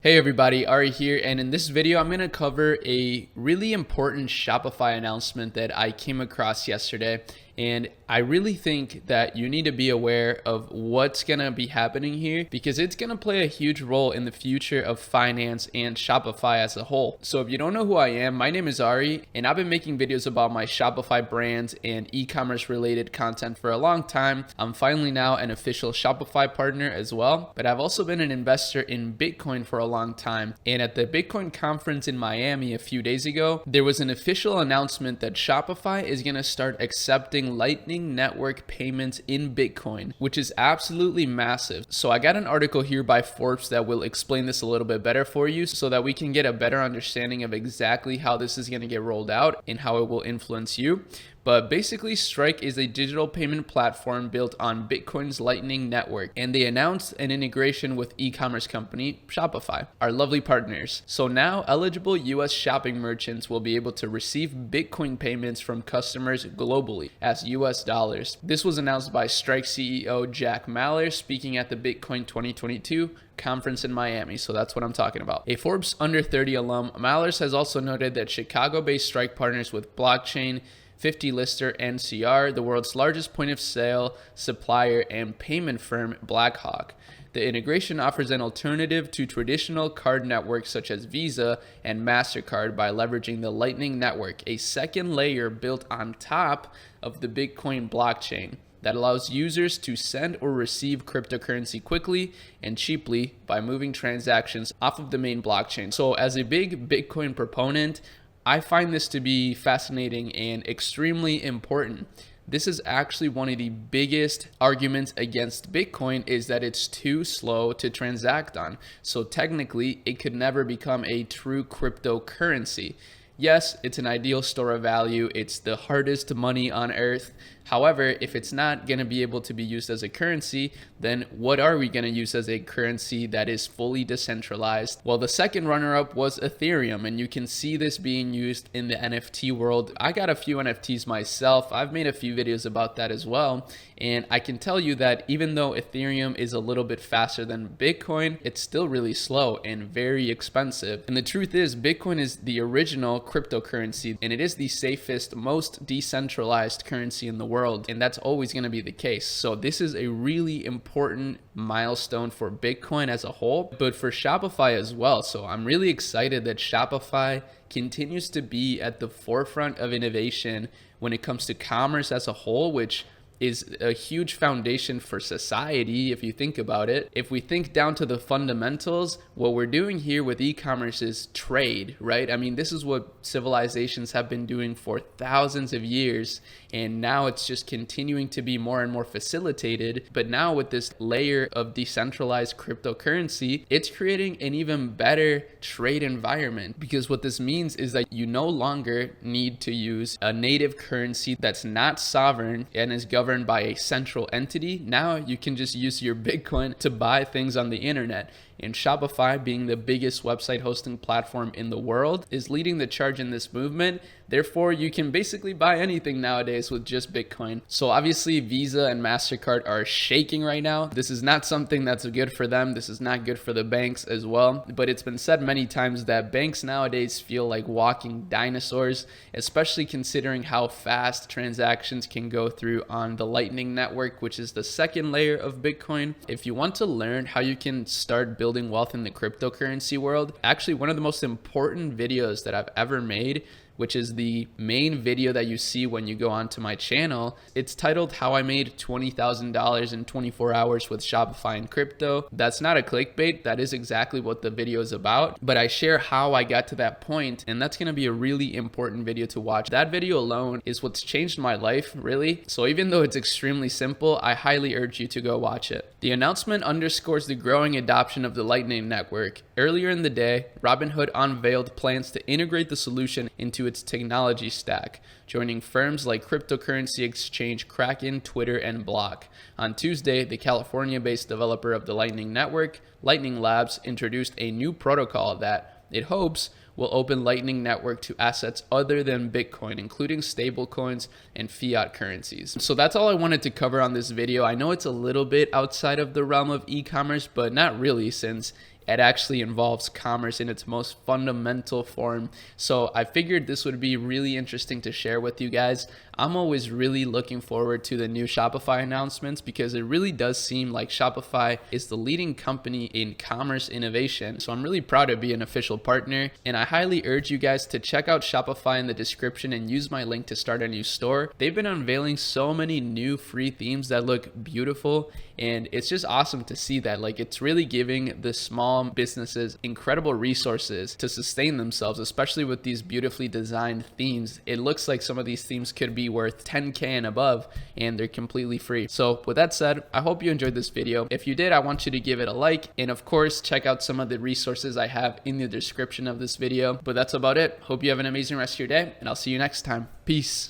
Hey everybody, Arie here, and in this video I'm going to cover a really important Shopify announcement that I came across yesterday. And I really think that you need to be aware of what's going to be happening here because it's going to play a huge role in the future of finance and Shopify as a whole. So if you don't know who I am, my name is Arie, and I've been making videos about my Shopify brands and e-commerce related content for a long time. I'm finally now an official Shopify partner as well, but I've also been an investor in Bitcoin for a long time. And at the Bitcoin conference in Miami a few days ago, there was an official announcement that Shopify is going to start accepting Lightning Network payments in Bitcoin, which is absolutely massive. So I got an article here by Forbes that will explain this a little bit better for you so that we can get a better understanding of exactly how this is going to get rolled out and how it will influence you. But basically, Strike is a digital payment platform built on Bitcoin's Lightning Network, and they announced an integration with e-commerce company Shopify, our lovely partners. So now eligible US shopping merchants will be able to receive Bitcoin payments from customers globally as US dollars. This was announced by Strike CEO Jack Mallers speaking at the Bitcoin 2022 conference in Miami. So that's what I'm talking about. A Forbes Under 30 alum, Mallers has also noted that Chicago-based Strike partners with blockchain 50 lister NCR, the world's largest point of sale supplier and payment firm Blackhawk. The integration offers an alternative to traditional card networks such as Visa and MasterCard by leveraging the Lightning Network, a second layer built on top of the Bitcoin blockchain that allows users to send or receive cryptocurrency quickly and cheaply by moving transactions off of the main blockchain. So as a big Bitcoin proponent, I find this to be fascinating and extremely important. This is actually one of the biggest arguments against Bitcoin is that it's too slow to transact on. So technically, it could never become a true cryptocurrency. Yes, it's an ideal store of value. It's the hardest money on earth. However, if it's not going to be able to be used as a currency, then what are we going to use as a currency that is fully decentralized? Well, the second runner-up was Ethereum, and you can see this being used in the NFT world. I got a few NFTs myself. I've made a few videos about that as well. And I can tell you that even though Ethereum is a little bit faster than Bitcoin, it's still really slow and very expensive. And the truth is, Bitcoin is the original cryptocurrency, and it is the safest, most decentralized currency in the world. And that's always going to be the case. So this is a really important milestone for Bitcoin as a whole, but for Shopify as well. So I'm really excited that Shopify continues to be at the forefront of innovation when it comes to commerce as a whole, which is a huge foundation for society if you think about it. If we think down to the fundamentals, what we're doing here with e-commerce is trade, right? I mean, this is what civilizations have been doing for thousands of years, and now it's just continuing to be more and more facilitated. But now with this layer of decentralized cryptocurrency, it's creating an even better trade environment, because what this means is that you no longer need to use a native currency that's not sovereign and is governed by a central entity. Now you can just use your Bitcoin to buy things on the internet. And Shopify, being the biggest website hosting platform in the world, is leading the charge in this movement. Therefore, you can basically buy anything nowadays with just Bitcoin. So obviously, Visa and MasterCard are shaking right now. This is not something that's good for them. This is not good for the banks as well. But it's been said many times that banks nowadays feel like walking dinosaurs, especially considering how fast transactions can go through on the Lightning Network, which is the second layer of Bitcoin. If you want to learn how you can start building wealth in the cryptocurrency world, actually one of the most important videos that I've ever made, which is the main video that you see when you go onto my channel. It's titled How I Made $20,000 in 24 Hours with Shopify and Crypto. That's not a clickbait. That is exactly what the video is about. But I share how I got to that point, and that's going to be a really important video to watch. That video alone is what's changed my life, really. So even though it's extremely simple, I highly urge you to go watch it. The announcement underscores the growing adoption of the Lightning Network. Earlier in the day, Robinhood unveiled plans to integrate the solution into its technology stack, joining firms like cryptocurrency exchange Kraken, Twitter, and Block. On Tuesday, the California-based developer of the Lightning Network, Lightning Labs, introduced a new protocol that it hopes will open Lightning Network to assets other than Bitcoin, including stablecoins and fiat currencies. So that's all I wanted to cover on this video. I know it's a little bit outside of the realm of e-commerce, but not really, since it actually involves commerce in its most fundamental form. So I figured this would be really interesting to share with you guys. I'm always really looking forward to the new Shopify announcements because it really does seem like Shopify is the leading company in commerce innovation. So I'm really proud to be an official partner, and I highly urge you guys to check out Shopify in the description and use my link to start a new store. They've been unveiling so many new free themes that look beautiful, and it's just awesome to see that. Like, it's really giving the small businesses incredible resources to sustain themselves, especially with these beautifully designed themes. It looks like some of these themes could be worth 10K and above, and they're completely free. So with that said, I hope you enjoyed this video. If you did, I want you to give it a like, and of course check out some of the resources I have in the description of this video. But that's about it. Hope you have an amazing rest of your day, and I'll see you next time. Peace.